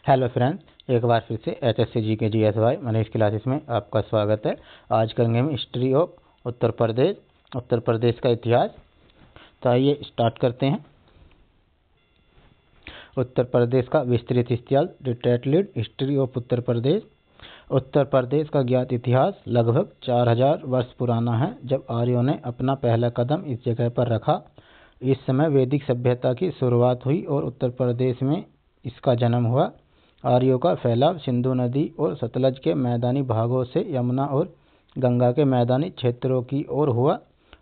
Hello friends, एक बार फिर से HSC GK GSY Manish classes में आपका स्वागत है। आज करेंगे हम हिस्ट्री ऑफ उत्तर प्रदेश, उत्तर प्रदेश का इतिहास। तो आइए स्टार्ट करते हैं। उत्तर प्रदेश का विस्तृत इतिहास, detailed history of Uttar Pradesh. Uttar Pradesh का ज्ञात इतिहास लगभग 4000 वर्ष पुराना है, जब आर्यों ने अपना पहला कदम इस जगह पर रखा। इस समय वैदिक सभ्यता की शुरुआत हुई और उत्तर प्रदेश में इसका जन्म हुआ। आर्यों का फैलाव सिंधु नदी और सतलज के मैदानी भागों से यमुना और गंगा के मैदानी क्षेत्रों की ओर हुआ।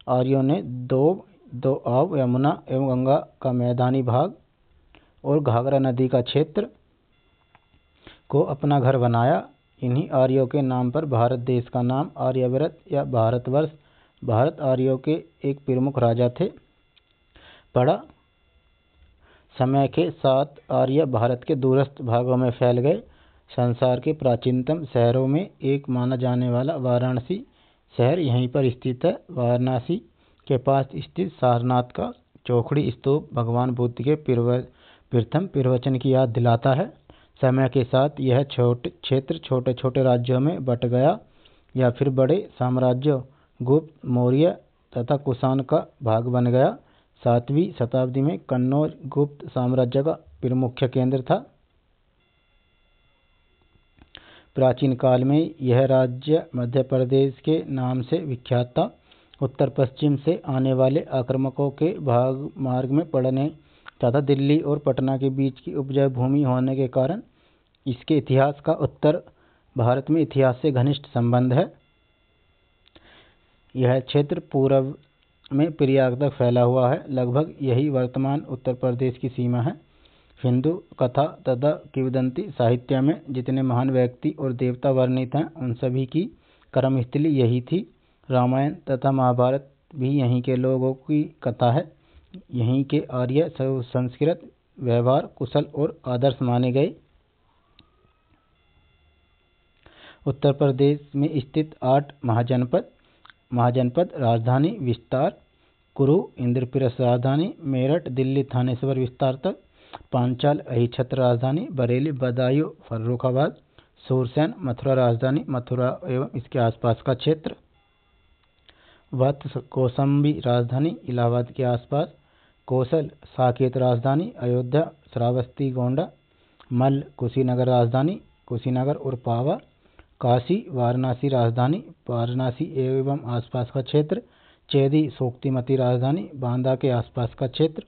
आर्यों ने दोआब, यमुना एवं गंगा का मैदानी भाग और घाघरा नदी का क्षेत्र को अपना घर बनाया। इन्हीं आर्यों के नाम पर भारत देश का नाम आर्यावर्त या भारतवर्ष। भारत आर्यों के एक प्रमुख राजा थे। पड़ा समय के साथ आर्य भारत के दूरस्थ भागों में फैल गए। संसार के प्राचीनतम शहरों में एक माना जाने वाला वाराणसी शहर यहीं पर स्थित है। वाराणसी के पास स्थित सारनाथ का चौखड़ी स्तूप भगवान बुद्ध के प्रथम प्रवचन की याद दिलाता है। समय के साथ यह क्षेत्र छोटे छोटे राज्यों में बट गया या फिर बड़े साम्राज्यों गुप्त, मौर्य तथा कुषाण का भाग बन गया। 7वीं शताब्दी में कन्नौज गुप्त साम्राज्य का प्रमुख केंद्र था। प्राचीन काल में यह राज्य मध्य प्रदेश के नाम से विख्यात था। उत्तर पश्चिम से आने वाले आक्रमकों के मार्ग में पड़ने तथा दिल्ली और पटना के बीच की उपजाऊ भूमि होने के कारण इसके इतिहास का उत्तर भारत में इतिहास से घनिष्ठ संबंध है। यह क्षेत्र पूर्व में प्रयाग तक फैला हुआ है। लगभग यही वर्तमान उत्तर प्रदेश की सीमा है। हिंदू कथा तथा किंवदंती साहित्य में जितने महान व्यक्ति और देवता वर्णित हैं, उन सभी की कर्मस्थली यही थी। रामायण तथा महाभारत भी यहीं के लोगों की कथा है। यहीं के आर्य संस्कृत, व्यवहार, कुशल और आदर्श माने गए। उत्तर प्रदेश में स्थित 8 महाजनपद राजधानी विस्तार, कुरु इंद्रप्रस्थ राजधानी, मेरठ दिल्ली थानेश्वर विस्तार तक, पांचाल अहिछत्र राजधानी, बरेली बदायूं फर्रुखाबाद, सूरसेन मथुरा राजधानी, मथुरा एवं इसके आसपास का क्षेत्र, वत्स कौशाम्बी राजधानी, इलाहाबाद के आसपास, कौशल साकेत राजधानी, अयोध्या श्रावस्ती गोंडा, मल्ल कुशीनगर राजधानी, कुशीनगर और पावा, काशी वाराणसी राजधानी, वाराणसी एवं आसपास का क्षेत्र, चेदी सोक्तिमती राजधानी, बांदा के आसपास का क्षेत्र।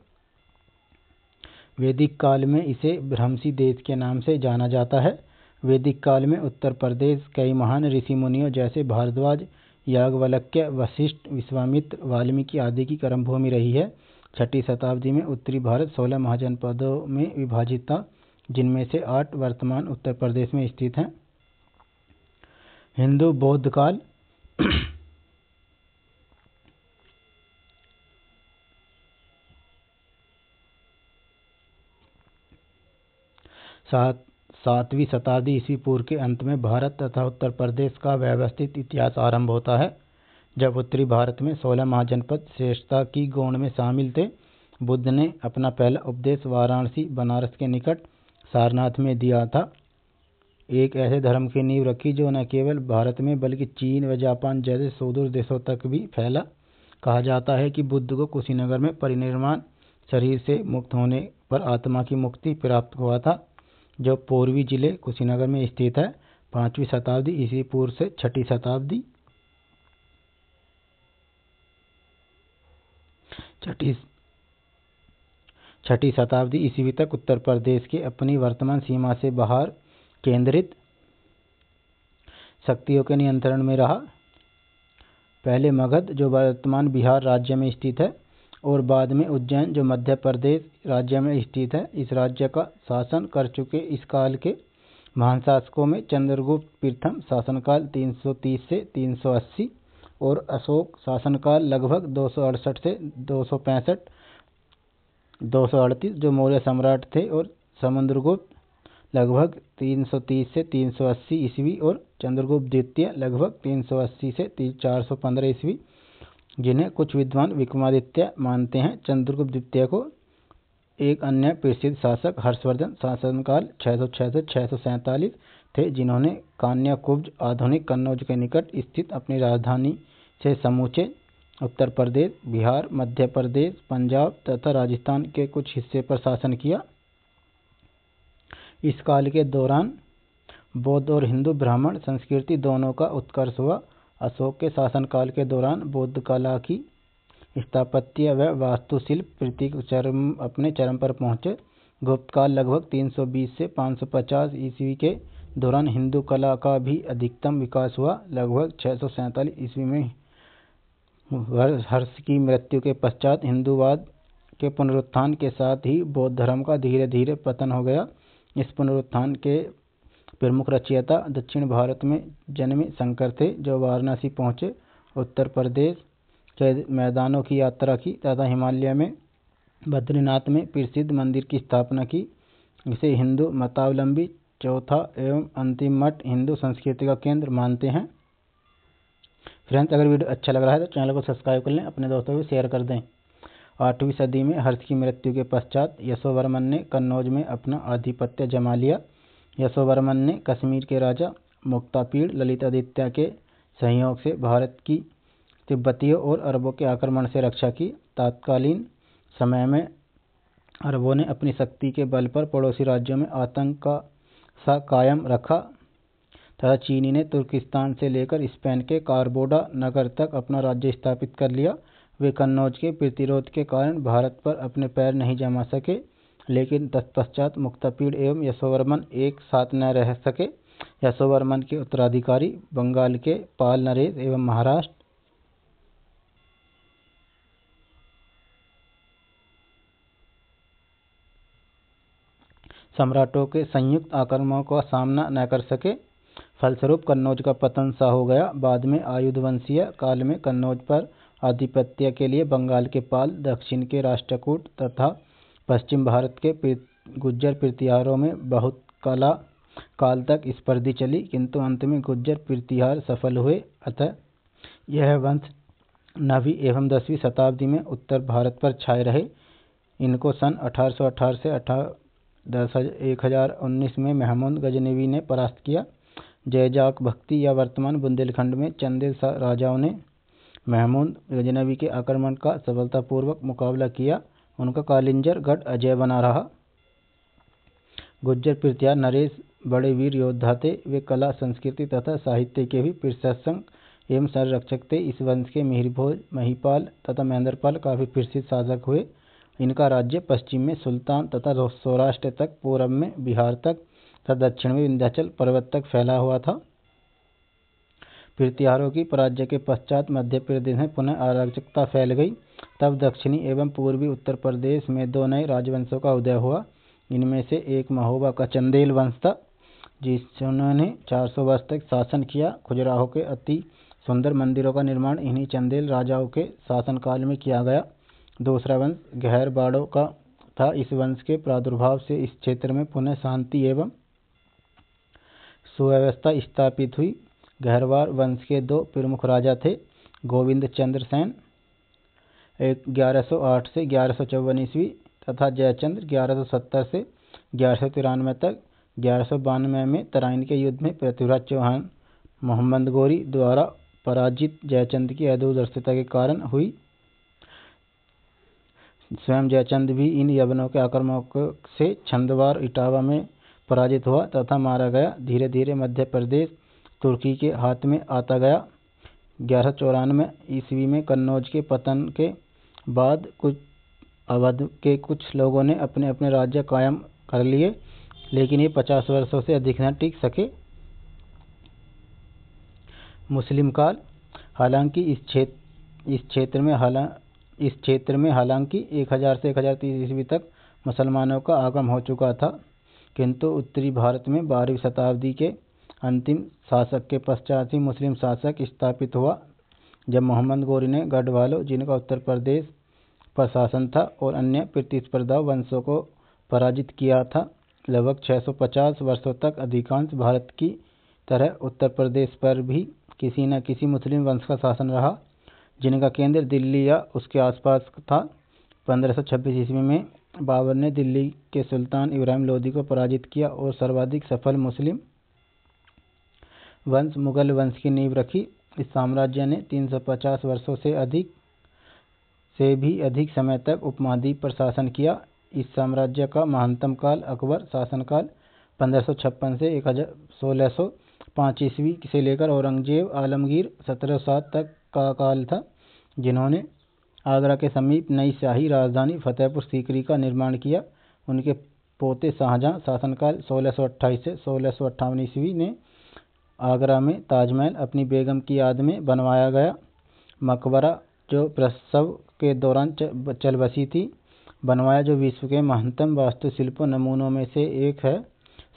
वैदिक काल में इसे भ्रमसी देश के नाम से जाना जाता है। वैदिक काल में उत्तर प्रदेश कई महान ऋषि मुनियों जैसे भारद्वाज, याज्ञवल्क्य, वशिष्ठ, विश्वामित्र, वाल्मीकि आदि की कर्मभूमि रही है। 6ठी शताब्दी में उत्तरी भारत 16 महाजनपदों में विभाजित था, जिनमें से 8 वर्तमान उत्तर प्रदेश में स्थित हैं। हिंदू बौद्ध काल सातवीं शताब्दी ईस्वी पूर्व के अंत में भारत तथा उत्तर प्रदेश का व्यवस्थित इतिहास आरंभ होता है, जब उत्तरी भारत में 16 महाजनपद श्रेष्ठता की गोंड में शामिल थे। बुद्ध ने अपना पहला उपदेश वाराणसी बनारस के निकट सारनाथ में दिया था। एक ऐसे धर्म की नींव रखी जो न केवल भारत में बल्कि चीन व जापान जैसे सुदूर देशों तक भी फैला। कहा जाता है कि बुद्ध को कुशीनगर में परिनिर्वाण शरीर से मुक्त होने पर आत्मा की मुक्ति प्राप्त हुआ था, जो पूर्वी जिले कुशीनगर में स्थित है। 5वीं शताब्दी ईस्वी पूर्व से 6ठी शताब्दी छठी शताब्दी ईस्वी तक उत्तर प्रदेश के अपनी वर्तमान सीमा से बाहर केंद्रित शक्तियों के नियंत्रण में रहा। पहले मगध, जो वर्तमान बिहार राज्य में स्थित है, और बाद में उज्जैन, जो मध्य प्रदेश राज्य में स्थित है, इस राज्य का शासन कर चुके। इस काल के महान शासकों में चंद्रगुप्त प्रथम शासनकाल 330 से 380 और अशोक शासनकाल लगभग 268 से 238 जो मौर्य सम्राट थे, और समुद्रगुप्त लगभग 330 से 380 ईस्वी और चंद्रगुप्त द्वितीय लगभग 380 से 415 ईस्वी, जिन्हें कुछ विद्वान विक्रमादित्य मानते हैं। चंद्रगुप्त द्वितीय को एक अन्य प्रसिद्ध शासक हर्षवर्धन शासनकाल 606 से 647 थे, जिन्होंने कान्याकुब्ज आधुनिक कन्नौज के निकट स्थित अपनी राजधानी से समूचे उत्तर प्रदेश, बिहार, मध्य प्रदेश, पंजाब तथा राजस्थान के कुछ हिस्से पर शासन किया। इस काल के दौरान बौद्ध और हिंदू ब्राह्मण संस्कृति दोनों का उत्कर्ष हुआ। अशोक के शासनकाल के दौरान बौद्ध कला की स्थापत्य व वास्तुशिल्प प्रतीक अपने चरम पर पहुंचे। गुप्त काल लगभग 320 से 550 ईस्वी के दौरान हिंदू कला का भी अधिकतम विकास हुआ। लगभग 647 ईस्वी में हर्ष की मृत्यु के पश्चात हिंदूवाद के पुनरुत्थान के साथ ही बौद्ध धर्म का धीरे धीरे पतन हो गया। इस पुनरुत्थान के प्रमुख रचयिता दक्षिण भारत में जन्मे शंकर थे, जो वाराणसी पहुंचे, उत्तर प्रदेश के मैदानों की यात्रा की तथा हिमालय में बद्रीनाथ में प्रसिद्ध मंदिर की स्थापना की। इसे हिंदू मतावलंबी चौथा एवं अंतिम मठ हिंदू संस्कृति का केंद्र मानते हैं। फ्रेंड्स, अगर वीडियो अच्छा लग रहा है तो चैनल को सब्सक्राइब कर लें, अपने दोस्तों को शेयर कर दें। 8वीं सदी में हर्ष की मृत्यु के पश्चात यशोवर्मन ने कन्नौज में अपना आधिपत्य जमा लिया। यशोवर्मन ने कश्मीर के राजा मुक्तापीड़ ललितादित्य के सहयोग से भारत की तिब्बतियों और अरबों के आक्रमण से रक्षा की। तत्कालीन समय में अरबों ने अपनी शक्ति के बल पर पड़ोसी राज्यों में आतंक का सा कायम रखा तथा चीनी ने तुर्किस्तान से लेकर स्पेन के कारबोडा नगर तक अपना राज्य स्थापित कर लिया। वे कन्नौज के प्रतिरोध के कारण भारत पर अपने पैर नहीं जमा सके, लेकिन तत्पश्चात मुक्तापीड़ एवं यशोवर्मन एक साथ न रह सके। यशोवर्मन के उत्तराधिकारी बंगाल के पाल नरेश एवं महाराष्ट्र सम्राटों के संयुक्त आक्रमणों का सामना न कर सके। फलस्वरूप कन्नौज का पतन सा हो गया। बाद में आयुधवंशीय काल में कन्नौज पर आधिपत्य के लिए बंगाल के पाल, दक्षिण के राष्ट्रकूट तथा पश्चिम भारत के गुज्जर प्रतिहारों में बहुत काल तक स्पर्धा चली, किंतु अंत में गुज्जर प्रतिहार सफल हुए। अतः यह वंश 9वीं एवं 10वीं शताब्दी में उत्तर भारत पर छाए रहे। इनको सन 1818 से 1019 में महमूद गजनवी ने परास्त किया। जयजाक भक्ति या वर्तमान बुंदेलखंड में चंदेल राजाओं ने महमूद गजनवी के आक्रमण का सफलतापूर्वक मुकाबला किया। उनका कालिंजर गढ़ अजय बना रहा। गुज्जर प्रतिहार नरेश बड़े वीर योद्धा थे। वे कला, संस्कृति तथा साहित्य के भी प्रशंसक एवं संरक्षक थे। इस वंश के मिहिरभोज, महिपाल तथा महेंद्रपाल काफी प्रसिद्ध शासक हुए। इनका राज्य पश्चिम में सुल्तान तथा सौराष्ट्र तक, पूर्व में बिहार तक तथा दक्षिण में विंध्याचल पर्वत तक फैला हुआ था। प्रतिहारों की पराजय के पश्चात मध्य प्रदेश में पुनः अराजकता फैल गई। तब दक्षिणी एवं पूर्वी उत्तर प्रदेश में 2 नए राजवंशों का उदय हुआ। इनमें से एक महोबा का चंदेल वंश था, जिन्होंने 400 वर्ष तक शासन किया। खजुराहो के अति सुंदर मंदिरों का निर्माण इन्हीं चंदेल राजाओं के शासनकाल में किया गया। दूसरा वंश गहरवाड़ों का था। इस वंश के प्रादुर्भाव से इस क्षेत्र में पुनः शांति एवं सुव्यवस्था स्थापित हुई। गहरवाड़ वंश के 2 प्रमुख राजा थे, गोविंद चंद्र सेन 1108 से 1154 ईस्वी तथा जयचंद्र 1170 से 1193 तक। 1192 में तराइन के युद्ध में पृथ्वीराज चौहान मोहम्मद गोरी द्वारा पराजित जयचंद्र की अदूरदर्शिता के कारण हुई। स्वयं जयचंद्र भी इन यवनों के आक्रमणों से छंदवार इटावा में पराजित हुआ तथा मारा गया। धीरे धीरे मध्य प्रदेश तुर्की के हाथ में आता गया। 1194 ईस्वी में कन्नौज के पतन के बाद अवध के कुछ लोगों ने अपने अपने राज्य कायम कर लिए, लेकिन ये 50 वर्षों से अधिक न टिक सके। मुस्लिम काल। हालांकि इस क्षेत्र में हालांकि 1000 से 1030 ईस्वी तक मुसलमानों का आगमन हो चुका था, किंतु उत्तरी भारत में 12वीं शताब्दी के अंतिम शासक के पश्चात ही मुस्लिम शासक स्थापित हुआ। जब मोहम्मद गोरी ने गढ़वालों, जिनका उत्तर प्रदेश पर शासन था, और अन्य प्रतिस्पर्धी वंशों को पराजित किया था। लगभग 650 वर्षों तक अधिकांश भारत की तरह उत्तर प्रदेश पर भी किसी न किसी मुस्लिम वंश का शासन रहा, जिनका केंद्र दिल्ली या उसके आसपास था। 1526 ईस्वी में बाबर ने दिल्ली के सुल्तान इब्राहिम लोदी को पराजित किया और सर्वाधिक सफल मुस्लिम वंश मुगल वंश की नींव रखी। इस साम्राज्य ने 350 वर्षों से भी अधिक समय तक उपमहाद्वीप पर शासन किया। इस साम्राज्य का महानतम काल अकबर शासनकाल 1556 से 1605 ईस्वी से लेकर औरंगजेब आलमगीर 1707 तक का काल था, जिन्होंने आगरा के समीप नई शाही राजधानी फतेहपुर सीकरी का निर्माण किया। उनके पोते शाहजहां शासनकाल 1628 से 1658 ईस्वी ने आगरा में ताजमहल अपनी बेगम की याद में बनवाया गया मकबरा, जो प्रसव के दौरान चल बसी थी, बनवाया, जो विश्व के महानतम वास्तुशिल्प नमूनों में से एक है।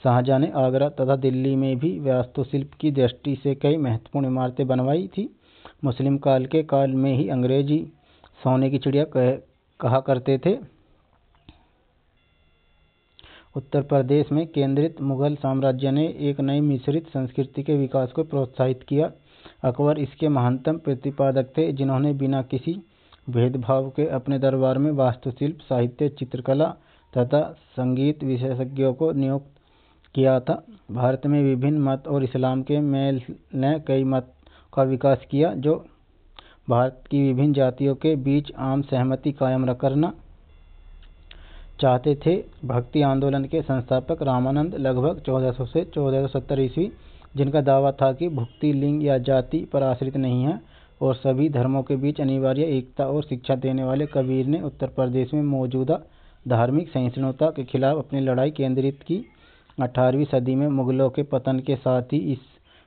शाहजहां ने आगरा तथा दिल्ली में भी वास्तुशिल्प की दृष्टि से कई महत्वपूर्ण इमारतें बनवाई थी। मुस्लिम काल के काल में ही अंग्रेजी सोने की चिड़िया कहा करते थे। उत्तर प्रदेश में केंद्रित मुगल साम्राज्य ने एक नई मिश्रित संस्कृति के विकास को प्रोत्साहित किया। अकबर इसके महानतम प्रतिपादक थे, जिन्होंने बिना किसी भेदभाव के अपने दरबार में वास्तुशिल्प, साहित्य, चित्रकला तथा संगीत विशेषज्ञों को नियुक्त किया था। भारत में विभिन्न मत और इस्लाम के मेल ने कई मत का विकास किया, जो भारत की विभिन्न जातियों के बीच आम सहमति कायम करना चाहते थे। भक्ति आंदोलन के संस्थापक रामानंद लगभग 1400 से 1470 ईस्वी, जिनका दावा था कि भक्ति लिंग या जाति पर आश्रित नहीं है और सभी धर्मों के बीच अनिवार्य एकता और शिक्षा देने वाले कबीर ने उत्तर प्रदेश में मौजूदा धार्मिक सहिष्णुता के खिलाफ अपनी लड़ाई केंद्रित की। 18वीं सदी में मुगलों के पतन के साथ ही इस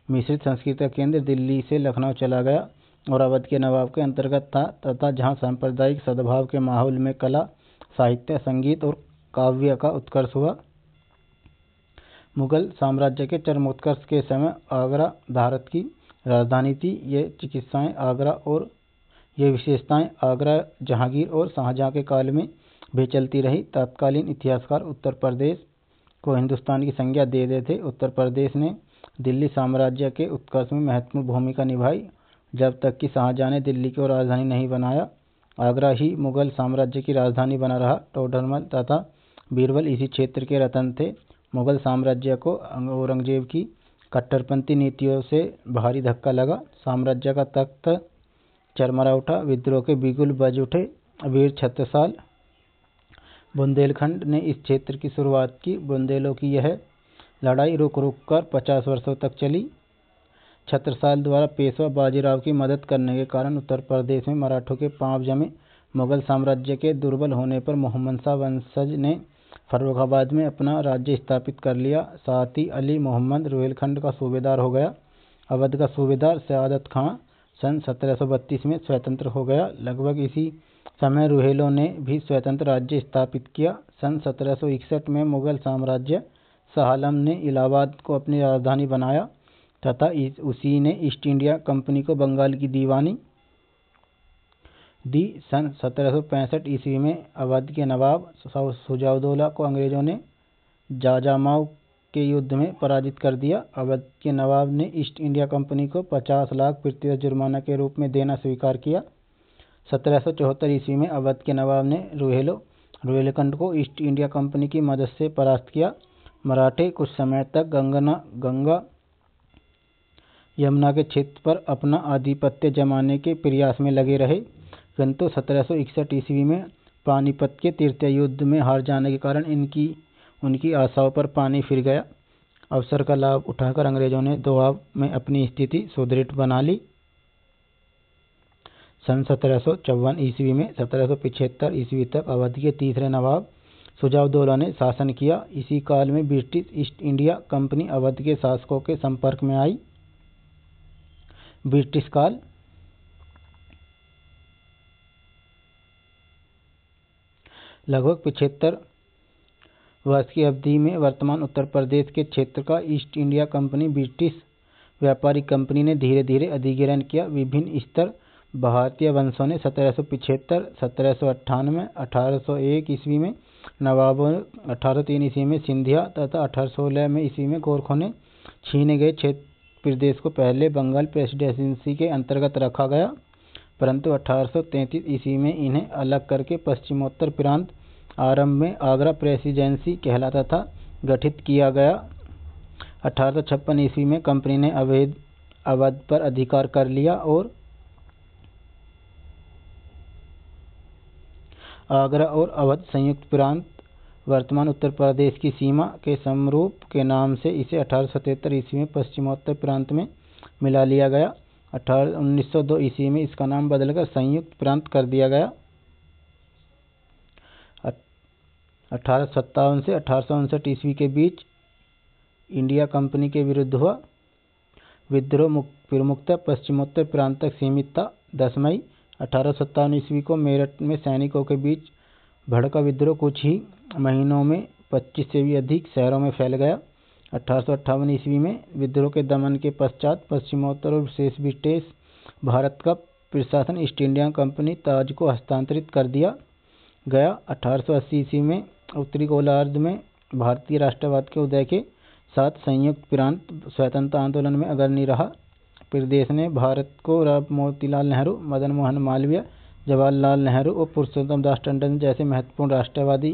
मिश्रित संस्कृति का केंद्र दिल्ली से लखनऊ चला गया और अवध के नवाब के अंतर्गत था, तथा जहां सांप्रदायिक सद्भाव के माहौल में कला, साहित्य, संगीत और काव्य का उत्कर्ष हुआ। मुगल साम्राज्य के चरमोत्कर्ष के समय आगरा भारत की राजधानी थी। ये विशेषताएं आगरा, जहांगीर और शाहजहां के काल में भी चलती रही। तत्कालीन इतिहासकार उत्तर प्रदेश को हिंदुस्तान की संज्ञा दे देते थे। उत्तर प्रदेश ने दिल्ली साम्राज्य के उत्कर्ष में महत्वपूर्ण भूमिका निभाई, जब तक कि शाहजहां ने दिल्ली को राजधानी नहीं बनाया। आगरा ही मुगल साम्राज्य की राजधानी बना रहा। टोडरमल तथा बीरबल इसी क्षेत्र के रतन थे। मुगल साम्राज्य को औरंगजेब की कट्टरपंथी नीतियों से भारी धक्का लगा। साम्राज्य का तख्त चरमरा उठा, विद्रोह के बिगुल बज उठे। वीर छत्रसाल बुंदेलखंड ने इस क्षेत्र की शुरुआत की। बुंदेलों की यह लड़ाई रुक रुक कर 50 वर्षों तक चली। छत्रसाल द्वारा पेशवा बाजीराव की मदद करने के कारण उत्तर प्रदेश में मराठों के पांव जमे। मुगल साम्राज्य के दुर्बल होने पर मोहम्मद शाह वंशज ने फर्रुखाबाद में अपना राज्य स्थापित कर लिया। साथ ही अली मोहम्मद रुहेलखंड का सूबेदार हो गया। अवध का सूबेदार सआदत खां सन 1732 में स्वतंत्र हो गया। लगभग इसी समय रुहेलों ने भी स्वतंत्र राज्य स्थापित किया। सन 1761 में मुगल साम्राज्य शाह आलम ने इलाहाबाद को अपनी राजधानी बनाया तथा उसी ने ईस्ट इंडिया कंपनी को बंगाल की दीवानी दी। सन 1765 ईस्वी में अवध के नवाब शुजाउद्दौला को अंग्रेजों ने जाजामाऊ के युद्ध में पराजित कर दिया। अवध के नवाब ने ईस्ट इंडिया कंपनी को 50 लाख प्रतिवर्ष जुर्माना के रूप में देना स्वीकार किया। 1774 ईस्वी में अवध के नवाब ने रुहेलखंड को ईस्ट इंडिया कंपनी की मदद से परास्त किया। मराठे कुछ समय तक गंगा यमुना के क्षेत्र पर अपना आधिपत्य जमाने के प्रयास में लगे रहे, किंतु 1761 ईस्वी में पानीपत के तृतीय युद्ध में हार जाने के कारण उनकी आशाओं पर पानी फिर गया। अवसर का लाभ उठाकर अंग्रेजों ने दोआब में अपनी स्थिति सुदृढ़ बना ली। सन 1754 ईस्वी में 1775 ईस्वी तक अवध के तीसरे नवाब शुजाउद्दौला ने शासन किया। इसी काल में British east India company Awadh के शासकों के संपर्क में आई। ब्रिटिश काल लगभग 75 वर्ष की अवधि में वर्तमान उत्तर प्रदेश के क्षेत्र का ईस्ट इंडिया कंपनी ब्रिटिश व्यापारिक कंपनी ने धीरे धीरे अधिग्रहण किया। विभिन्न स्तर भारतीय वंशों ने 1775, 1798, 1801 ईस्वी में नवाबों, 1803 ईस्वी में सिंधिया तथा 1816 ईस्वी में गोरखों ने छीने गए क्षेत्र प्रदेश को पहले बंगाल प्रेसिडेंसी के अंतर्गत रखा गया, परंतु 1833 ईस्वी में इन्हें अलग करके पश्चिमोत्तर प्रांत आरंभ में आगरा प्रेसिडेंसी कहलाता था, गठित किया गया। 1856 ईस्वी में कंपनी ने अवध पर अधिकार कर लिया और आगरा और अवध संयुक्त प्रांत, वर्तमान उत्तर प्रदेश की सीमा के समरूप के नाम से इसे 1877 ईस्वी में पश्चिमोत्तर प्रांत में मिला लिया गया। 1902 ईस्वी में इसका नाम बदलकर संयुक्त प्रांत कर दिया गया। 1857 से 1859 ईस्वी के बीच इंडिया कंपनी के विरुद्ध हुआ विद्रोह प्रमुखतः पश्चिमोत्तर प्रांत तक सीमित था। 10 मई 1857 ईस्वी को मेरठ में सैनिकों के बीच भड़का विद्रोह कुछ ही महीनों में 25 से भी अधिक शहरों में फैल गया। 1858 ईस्वी में विद्रोह के दमन के पश्चात पश्चिमोत्तर और शेष ब्रिटिश भारत का प्रशासन ईस्ट इंडिया कंपनी ताज को हस्तांतरित कर दिया गया। 1880 ईस्वी में उत्तरी गोलार्ध में भारतीय राष्ट्रवाद के उदय के साथ संयुक्त प्रांत स्वतंत्रता आंदोलन में अग्रणी रहा। प्रदेश ने भारत को मोतीलाल नेहरू, मदन मोहन मालवीय, जवाहरलाल नेहरू और पुरुषोत्तम दास टंडन जैसे महत्वपूर्ण राष्ट्रवादी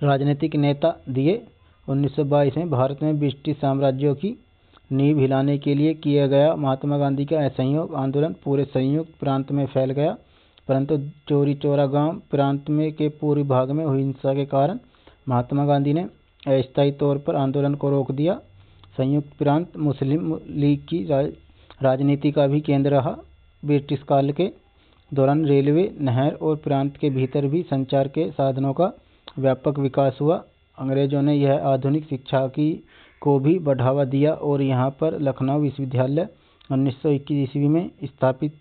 राजनीतिक नेता दिए। 1922 में भारत में ब्रिटिश साम्राज्य की नींव हिलाने के लिए किया गया महात्मा गांधी का असहयोग आंदोलन पूरे संयुक्त प्रांत में फैल गया, परंतु चौरी चौरा गांव प्रांत में के पूर्वी भाग में हुई हिंसा के कारण महात्मा गांधी ने अस्थायी तौर पर आंदोलन को रोक दिया। संयुक्त प्रांत मुस्लिम लीग की राजनीति का भी केंद्र रहा। ब्रिटिश काल के दौरान रेलवे, नहर और प्रांत के भीतर भी संचार के साधनों का व्यापक विकास हुआ। अंग्रेजों ने यह आधुनिक शिक्षा को भी बढ़ावा दिया और यहाँ पर लखनऊ विश्वविद्यालय 1921 ईस्वी में स्थापित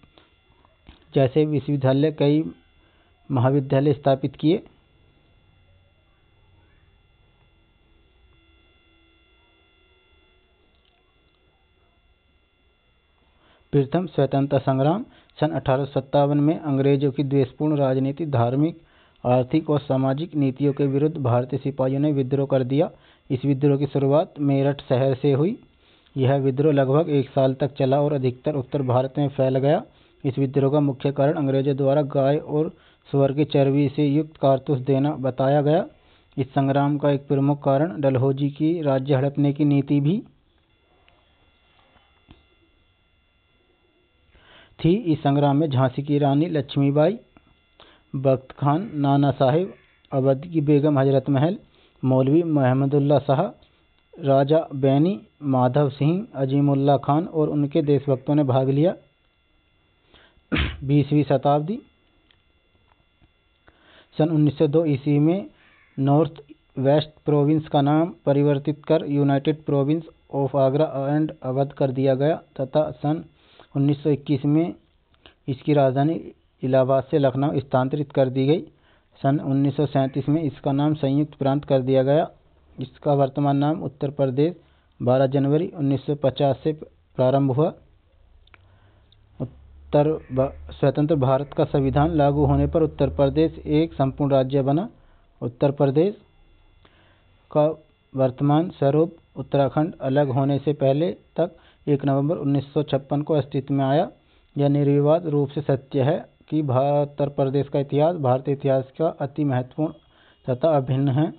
जैसे विश्वविद्यालय कई महाविद्यालय स्थापित किए। प्रथम स्वतंत्रता संग्राम सन 1857 में अंग्रेजों की द्वेषपूर्ण राजनीति, धार्मिक, आर्थिक और सामाजिक नीतियों के विरुद्ध भारतीय सिपाहियों ने विद्रोह कर दिया। इस विद्रोह की शुरुआत मेरठ शहर से हुई। यह विद्रोह लगभग 1 साल तक चला और अधिकतर उत्तर भारत में फैल गया। इस विद्रोह का मुख्य कारण अंग्रेजों द्वारा गाय और सूअर की चर्बी से युक्त कारतूस देना बताया गया। इस संग्राम का एक प्रमुख कारण डलहौजी की राज्य हड़पने की नीति भी थी। इस संग्राम में झांसी की रानी लक्ष्मीबाई, बख्त खान, नाना साहिब, अवध की बेगम हजरत महल, मौलवी महमदुल्ला शाह, राजा बैनी, माधव सिंह, अजीमुल्ला खान और उनके देशभक्तों ने भाग लिया। 20वीं शताब्दी सन 1902 ईस्वी में नॉर्थ वेस्ट प्रोविंस का नाम परिवर्तित कर United province of Agra and Awadh कर दिया गया तथा सन 1921 में इसकी राजधानी इलाहाबाद से लखनऊ स्थानांतरित कर दी गई। सन 1937 में इसका नाम संयुक्त प्रांत कर दिया गया। इसका वर्तमान नाम उत्तर प्रदेश 12 जनवरी 1950 से प्रारंभ हुआ। स्वतंत्र भारत का संविधान लागू होने पर उत्तर प्रदेश एक संपूर्ण राज्य बना। उत्तर प्रदेश का वर्तमान स्वरूप उत्तराखंड अलग होने से पहले तक 1 नवंबर 1956 को अस्तित्व में आया। यह निर्विवाद रूप से सत्य है कि उत्तर प्रदेश का इतिहास भारतीय इतिहास का अति महत्वपूर्ण तथा अभिन्न है।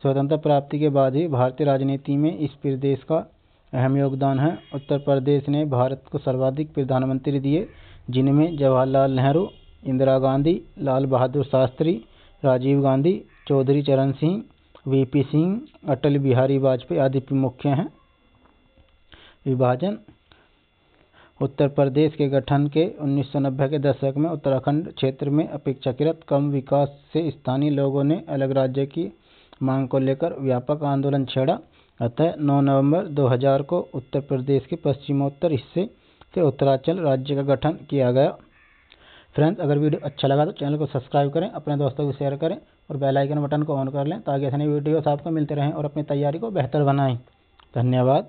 स्वतंत्रता प्राप्ति के बाद ही भारतीय राजनीति में इस प्रदेश का अहम योगदान है। उत्तर प्रदेश ने भारत को सर्वाधिक प्रधानमंत्री दिए, जिनमें जवाहरलाल नेहरू, इंदिरा गांधी, लाल बहादुर शास्त्री, राजीव गांधी, चौधरी चरण सिंह, वीपी सिंह, अटल बिहारी वाजपेयी आदि मुख्य हैं। विभाजन उत्तर प्रदेश के गठन के 1990 के दशक में उत्तराखंड क्षेत्र में अपेक्षाकृत कम विकास से स्थानीय लोगों ने अलग राज्य की मांग को लेकर व्यापक आंदोलन छेड़ा। अतः 9 नवंबर 2000 को उत्तर प्रदेश के पश्चिमोत्तर हिस्से से उत्तरांचल राज्य का गठन किया गया। फ्रेंड्स, अगर वीडियो अच्छा लगा तो चैनल को सब्सक्राइब करें, अपने दोस्तों को शेयर करें और बेल आइकन बटन को ऑन कर लें ताकि ऐसे नई वीडियोस आपको मिलते रहें और अपनी तैयारी को बेहतर बनाएं। धन्यवाद।